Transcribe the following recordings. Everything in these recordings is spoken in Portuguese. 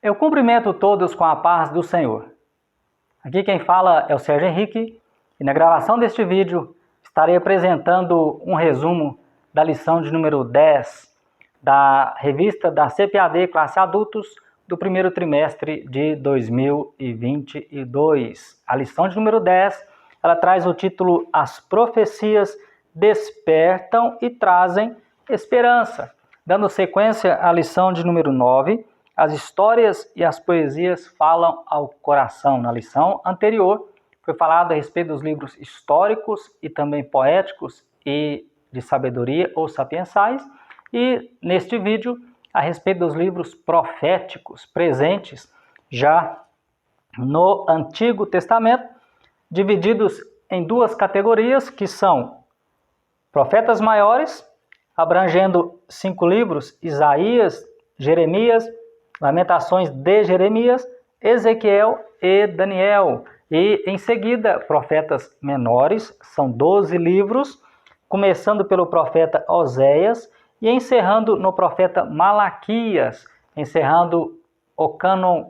Eu cumprimento todos com a paz do Senhor. Aqui quem fala é o Sérgio Henrique e na gravação deste vídeo estarei apresentando um resumo da lição de número 10 da revista da CPAD Classe Adultos do primeiro trimestre de 2022. A lição de número 10, ela traz o título As profecias despertam e trazem esperança. Dando sequência à lição de número 9, as histórias e as poesias falam ao coração. Na lição anterior, foi falado a respeito dos livros históricos e também poéticos e de sabedoria ou sapiensais. E neste vídeo, a respeito dos livros proféticos presentes já no Antigo Testamento, divididos em duas categorias, que são profetas maiores, abrangendo 5 livros, Isaías, Jeremias, Lamentações de Jeremias, Ezequiel e Daniel. E em seguida, profetas menores, são 12 livros, começando pelo profeta Oséias e encerrando no profeta Malaquias, encerrando o cânon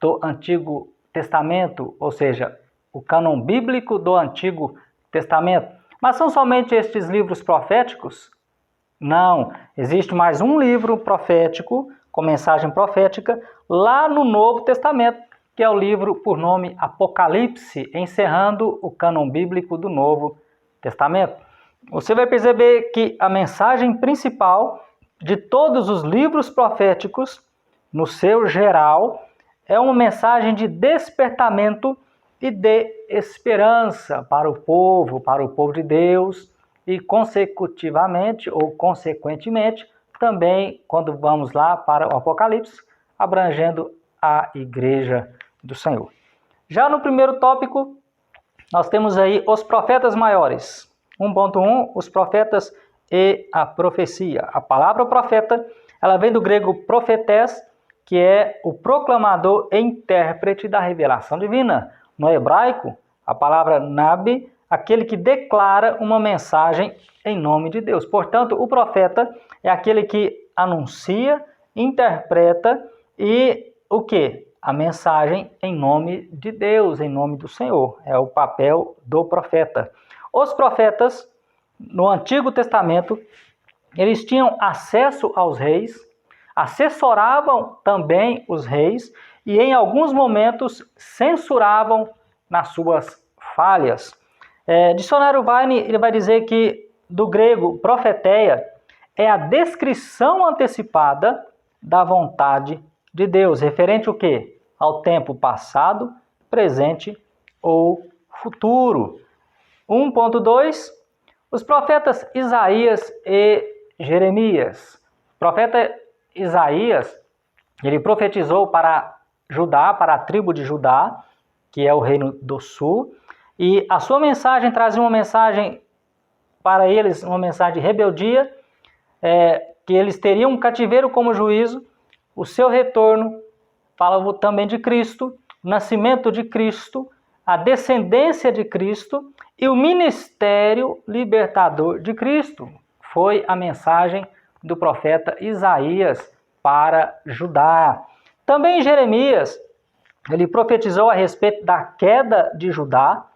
do Antigo Testamento, ou seja, o cânon bíblico do Antigo Testamento. Mas são somente estes livros proféticos? Não, existe mais um livro profético, com mensagem profética, lá no Novo Testamento, que é o livro por nome Apocalipse, encerrando o cânon bíblico do Novo Testamento. Você vai perceber que a mensagem principal de todos os livros proféticos, no seu geral, é uma mensagem de despertamento e de esperança para o povo de Deus, e consecutivamente ou consequentemente, também quando vamos lá para o Apocalipse, abrangendo a Igreja do Senhor. Já no primeiro tópico, nós temos aí os profetas maiores. 1.1, os profetas e a profecia. A palavra profeta, ela vem do grego profetés, que é o proclamador e intérprete da revelação divina. No hebraico, a palavra nabi, aquele que declara uma mensagem em nome de Deus. Portanto, o profeta é aquele que anuncia, interpreta e o quê? A mensagem em nome de Deus, em nome do Senhor. É o papel do profeta. Os profetas, no Antigo Testamento, eles tinham acesso aos reis, assessoravam também os reis e em alguns momentos censuravam nas suas falhas. Dicionário Vine, ele vai dizer que do grego profeteia é a descrição antecipada da vontade de Deus, referente ao quê? Ao tempo passado, presente ou futuro. 1.2, os profetas Isaías e Jeremias. O profeta Isaías, ele profetizou para Judá, para a tribo de Judá, que é o reino do sul, e a sua mensagem trazia uma mensagem para eles, uma mensagem de rebeldia, que eles teriam um cativeiro como juízo, o seu retorno, falava também de Cristo, o nascimento de Cristo, a descendência de Cristo e o ministério libertador de Cristo. Foi a mensagem do profeta Isaías para Judá. Também Jeremias, ele profetizou a respeito da queda de Judá,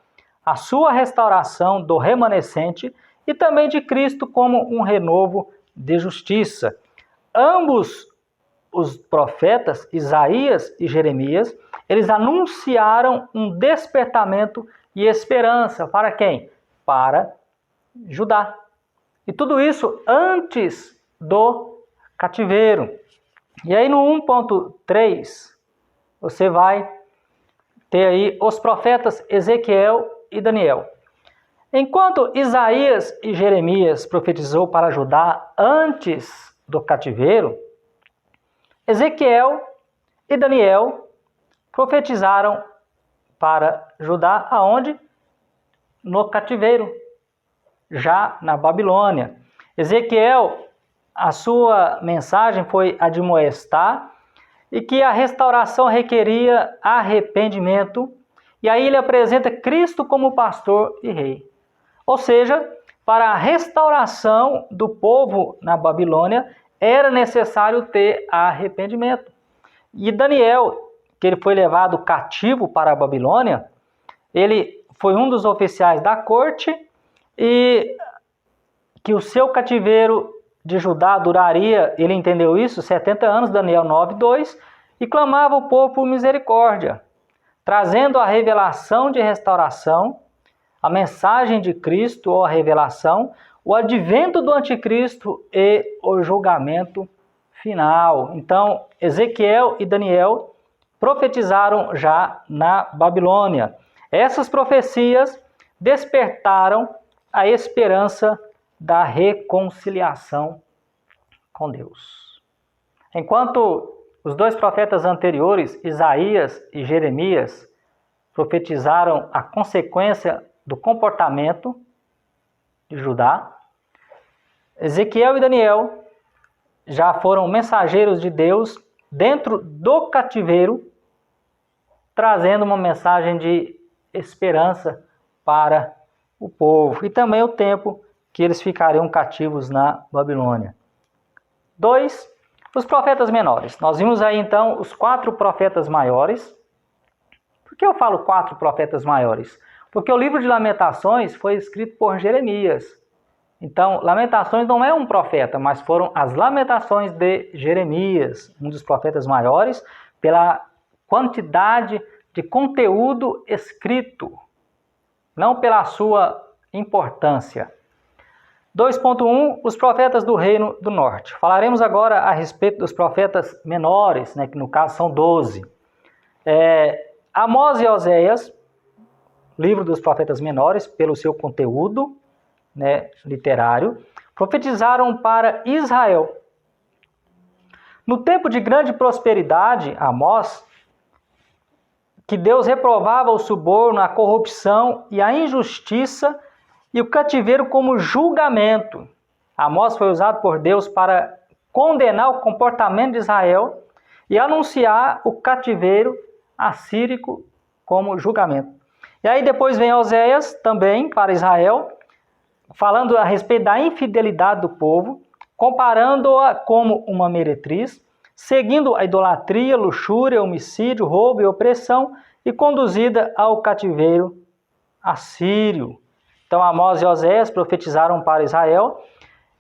a sua restauração do remanescente e também de Cristo como um renovo de justiça. Ambos os profetas, Isaías e Jeremias, eles anunciaram um despertamento e esperança para quem? Para Judá. E tudo isso antes do cativeiro. E aí no 1.3, você vai ter aí os profetas Ezequiel e Daniel. Enquanto Isaías e Jeremias profetizou para Judá antes do cativeiro, Ezequiel e Daniel profetizaram para Judá aonde? No cativeiro, já na Babilônia. Ezequiel, a sua mensagem foi admoestar e que a restauração requeria arrependimento, e aí ele apresenta Cristo como pastor e rei. Ou seja, para a restauração do povo na Babilônia, era necessário ter arrependimento. E Daniel, que ele foi levado cativo para a Babilônia, ele foi um dos oficiais da corte e que o seu cativeiro de Judá duraria, ele entendeu isso, 70 anos, Daniel 9:2, e clamava o povo por misericórdia, trazendo a revelação de restauração, a mensagem de Cristo ou a revelação, o advento do anticristo e o julgamento final. Então, Ezequiel e Daniel profetizaram já na Babilônia. Essas profecias despertaram a esperança da reconciliação com Deus. Enquanto os dois profetas anteriores, Isaías e Jeremias, profetizaram a consequência do comportamento de Judá, Ezequiel e Daniel já foram mensageiros de Deus dentro do cativeiro, trazendo uma mensagem de esperança para o povo e também o tempo que eles ficariam cativos na Babilônia. 2. Os profetas menores. Nós vimos aí então os 4 profetas maiores. Por que eu falo 4 profetas maiores? Porque o livro de Lamentações foi escrito por Jeremias. Então, Lamentações não é um profeta, mas foram as Lamentações de Jeremias, um dos profetas maiores, pela quantidade de conteúdo escrito, não pela sua importância. 2.1, os profetas do Reino do Norte. Falaremos agora a respeito dos profetas menores, que no caso são 12. Amós e Oséias, livro dos profetas menores, pelo seu conteúdo literário, profetizaram para Israel. No tempo de grande prosperidade, Amós, que Deus reprovava o suborno, a corrupção e a injustiça e o cativeiro como julgamento. Amós foi usado por Deus para condenar o comportamento de Israel e anunciar o cativeiro assírico como julgamento. E aí depois vem Oséias também para Israel, falando a respeito da infidelidade do povo, comparando-a como uma meretriz, seguindo a idolatria, luxúria, homicídio, roubo e opressão, e conduzida ao cativeiro assírio. Então Amós e Oséias profetizaram para Israel,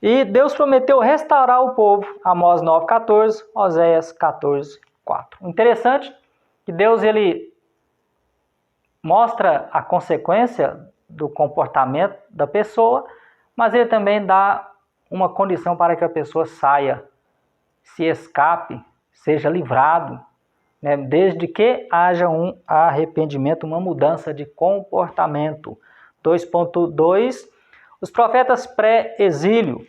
e Deus prometeu restaurar o povo. Amós 9:14, Oséias 14:4. Interessante que Deus ele mostra a consequência do comportamento da pessoa, mas ele também dá uma condição para que a pessoa saia, se escape, seja livrado, desde que haja um arrependimento, uma mudança de comportamento. 2.2, os profetas pré-exílio.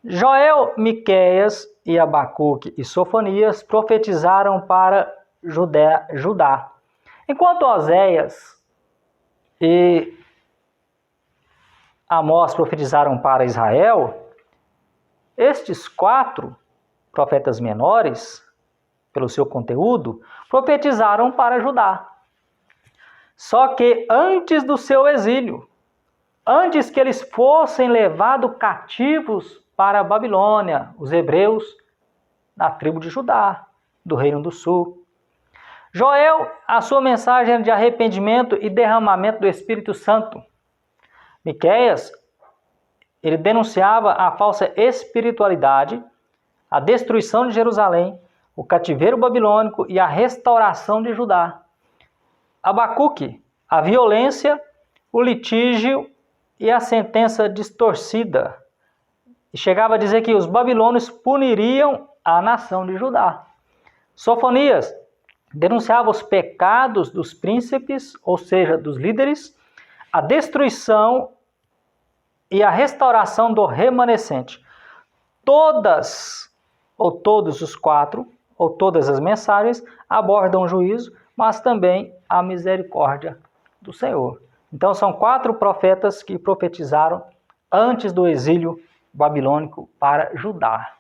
Joel, Miqueias e Abacuque e Sofonias profetizaram para Judá. Enquanto Oséias e Amós profetizaram para Israel, estes 4 profetas menores, pelo seu conteúdo, profetizaram para Judá. Só que antes do seu exílio, antes que eles fossem levados cativos para a Babilônia, os hebreus da tribo de Judá, do Reino do Sul. Joel, a sua mensagem era de arrependimento e derramamento do Espírito Santo. Miqueias, ele denunciava a falsa espiritualidade, a destruição de Jerusalém, o cativeiro babilônico e a restauração de Judá. Abacuque, a violência, o litígio e a sentença distorcida. E chegava a dizer que os babilônios puniriam a nação de Judá. Sofonias denunciava os pecados dos príncipes, ou seja, dos líderes, a destruição e a restauração do remanescente. Todas, ou todos os 4, ou todas as mensagens abordam o juízo, mas também a misericórdia do Senhor. Então são 4 profetas que profetizaram antes do exílio babilônico para Judá.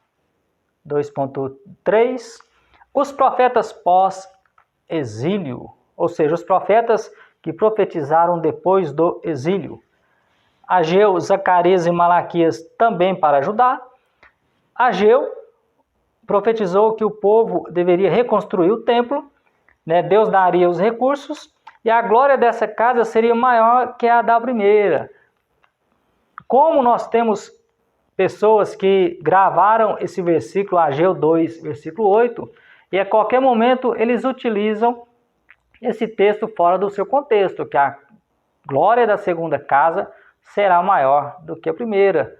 2.3, os profetas pós-exílio, ou seja, os profetas que profetizaram depois do exílio. Ageu, Zacarias e Malaquias também para Judá. Ageu, profetizou que o povo deveria reconstruir o templo, né? Deus daria os recursos e a glória dessa casa seria maior que a da primeira. Como nós temos pessoas que gravaram esse versículo, Ageu 2, versículo 8, e a qualquer momento eles utilizam esse texto fora do seu contexto, que a glória da segunda casa será maior do que a primeira.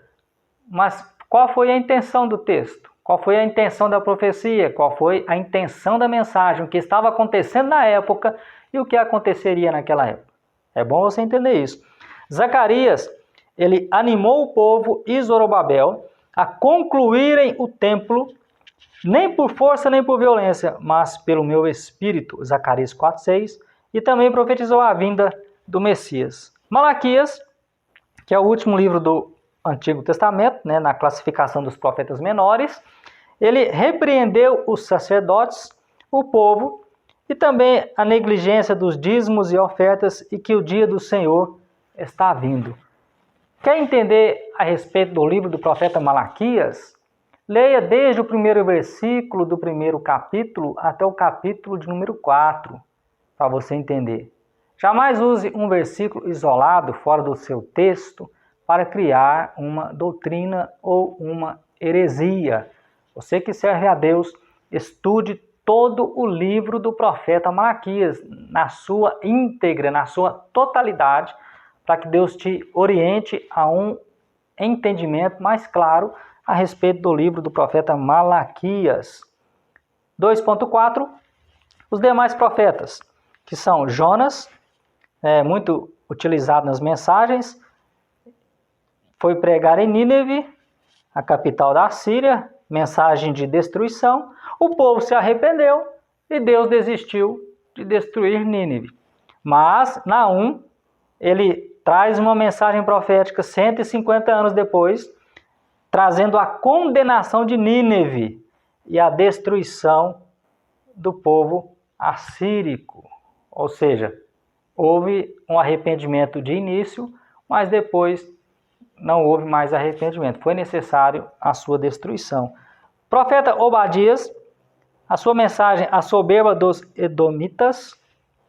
Mas qual foi a intenção do texto? Qual foi a intenção da profecia? Qual foi a intenção da mensagem? O que estava acontecendo na época e o que aconteceria naquela época? É bom você entender isso. Zacarias, ele animou o povo e Zorobabel a concluírem o templo, nem por força nem por violência, mas pelo meu espírito. Zacarias 4:6. E também profetizou a vinda do Messias. Malaquias, que é o último livro do Antigo Testamento, né, na classificação dos profetas menores, ele repreendeu os sacerdotes, o povo, e também a negligência dos dízimos e ofertas, e que o dia do Senhor está vindo. Quer entender a respeito do livro do profeta Malaquias? Leia desde o primeiro versículo do primeiro capítulo até o capítulo de número 4, para você entender. Jamais use um versículo isolado, fora do seu texto, para criar uma doutrina ou uma heresia. Você que serve a Deus, estude todo o livro do profeta Malaquias, na sua íntegra, na sua totalidade, para que Deus te oriente a um entendimento mais claro a respeito do livro do profeta Malaquias. 2.4. Os demais profetas, que são Jonas, muito utilizado nas mensagens, foi pregar em Nínive, a capital da Síria, mensagem de destruição. O povo se arrependeu e Deus desistiu de destruir Nínive. Mas Naum, ele traz uma mensagem profética 150 anos depois, trazendo a condenação de Nínive e a destruição do povo assírico. Ou seja, houve um arrependimento de início, mas depois não houve mais arrependimento. Foi necessário a sua destruição. Profeta Obadias, a sua mensagem, a soberba dos Edomitas,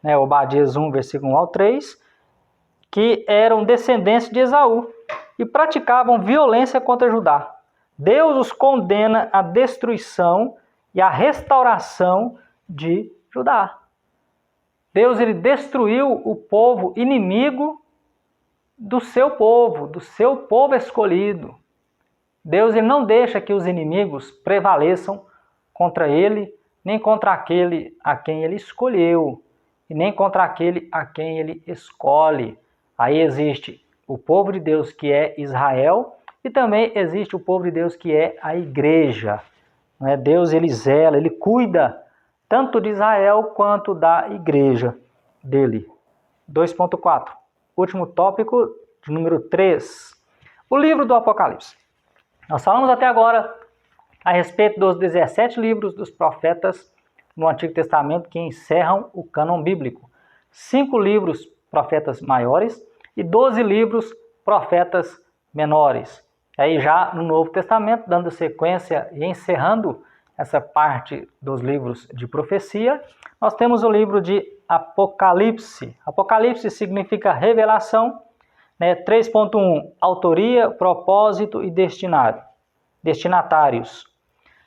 Obadias 1, versículo 1 ao 3, que eram descendentes de Esaú e praticavam violência contra Judá. Deus os condena à destruição e à restauração de Judá. Deus, ele destruiu o povo inimigo do seu povo escolhido. Deus, ele não deixa que os inimigos prevaleçam contra ele, nem contra aquele a quem ele escolheu, e nem contra aquele a quem ele escolhe. Aí existe o povo de Deus, que é Israel, e também existe o povo de Deus, que é a igreja. Deus, ele zela, ele cuida tanto de Israel quanto da igreja dele. 2.4. Último tópico, de número 3. O livro do Apocalipse. Nós falamos até agora a respeito dos 17 livros dos profetas no Antigo Testamento que encerram o cânon bíblico. 5 livros profetas maiores e 12 livros profetas menores. Aí já no Novo Testamento, dando sequência e encerrando essa parte dos livros de profecia, nós temos o livro de Apocalipse. Apocalipse significa revelação, 3.1, autoria, propósito e destinatários.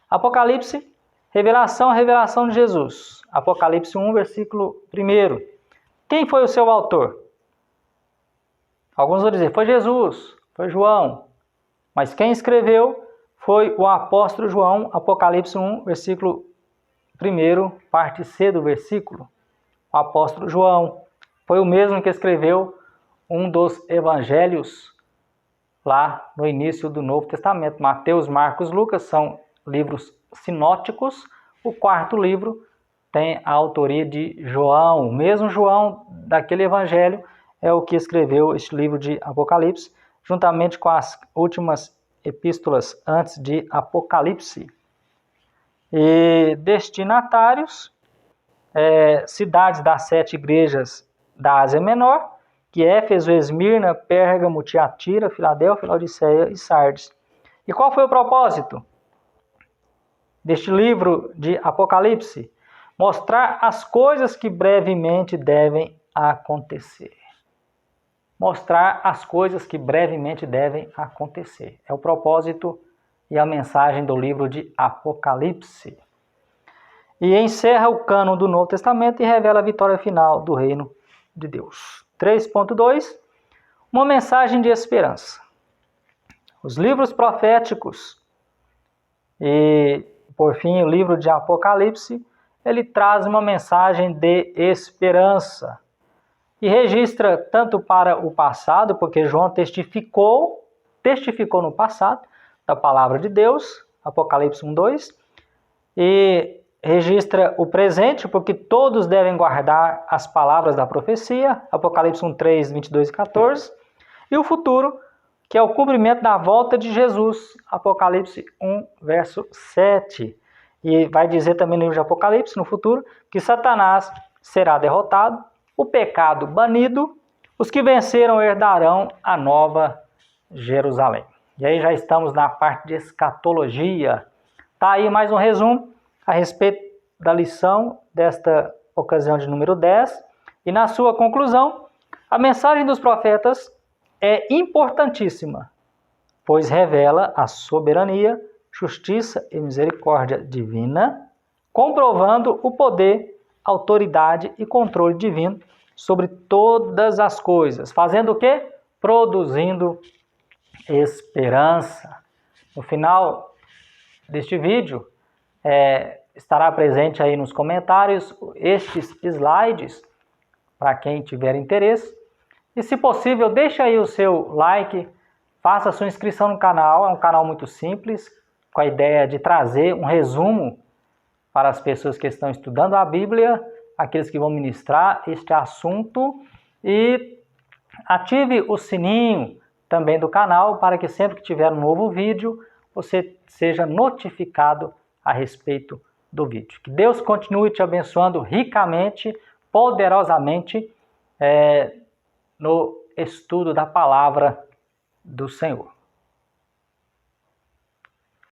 Apocalipse, revelação de Jesus. Apocalipse 1, versículo 1. Quem foi o seu autor? Alguns vão dizer, foi Jesus, foi João. Mas quem escreveu foi o apóstolo João, Apocalipse 1, versículo 1, parte C do versículo. O apóstolo João foi o mesmo que escreveu um dos evangelhos lá no início do Novo Testamento. Mateus, Marcos, Lucas são livros sinóticos. O quarto livro tem a autoria de João. O mesmo João daquele evangelho é o que escreveu este livro de Apocalipse, juntamente com as últimas epístolas antes de Apocalipse. E destinatários, cidades das 7 igrejas da Ásia Menor, que é Éfeso, Esmirna, Pérgamo, Tiatira, Filadélfia, Laodiceia e Sardes. E qual foi o propósito deste livro de Apocalipse? Mostrar as coisas que brevemente devem acontecer. Mostrar as coisas que brevemente devem acontecer. É o propósito e a mensagem do livro de Apocalipse. E encerra o cânon do Novo Testamento e revela a vitória final do reino de Deus. 3.2. Uma mensagem de esperança. Os livros proféticos e, por fim, o livro de Apocalipse, ele traz uma mensagem de esperança. E registra tanto para o passado, porque João testificou no passado da palavra de Deus, Apocalipse 1:2, e registra o presente, porque todos devem guardar as palavras da profecia, Apocalipse 1:3, 22 e 14, e o futuro, que é o cumprimento da volta de Jesus, Apocalipse 1, verso 7. E vai dizer também no livro de Apocalipse, no futuro, que Satanás será derrotado, o pecado banido, os que venceram herdarão a nova Jerusalém. E aí já estamos na parte de escatologia. Tá aí mais um resumo a respeito da lição desta ocasião de número 10. E na sua conclusão, a mensagem dos profetas é importantíssima, pois revela a soberania, justiça e misericórdia divina, comprovando o poder, autoridade e controle divino sobre todas as coisas. Fazendo o quê? Produzindo esperança. No final deste vídeo, estará presente aí nos comentários estes slides, para quem tiver interesse. E se possível, deixe aí o seu like, faça a sua inscrição no canal. É um canal muito simples, com a ideia de trazer um resumo para as pessoas que estão estudando a Bíblia, aqueles que vão ministrar este assunto. E ative o sininho também do canal, para que sempre que tiver um novo vídeo, você seja notificado a respeito do vídeo. Que Deus continue te abençoando ricamente, poderosamente, no estudo da palavra do Senhor.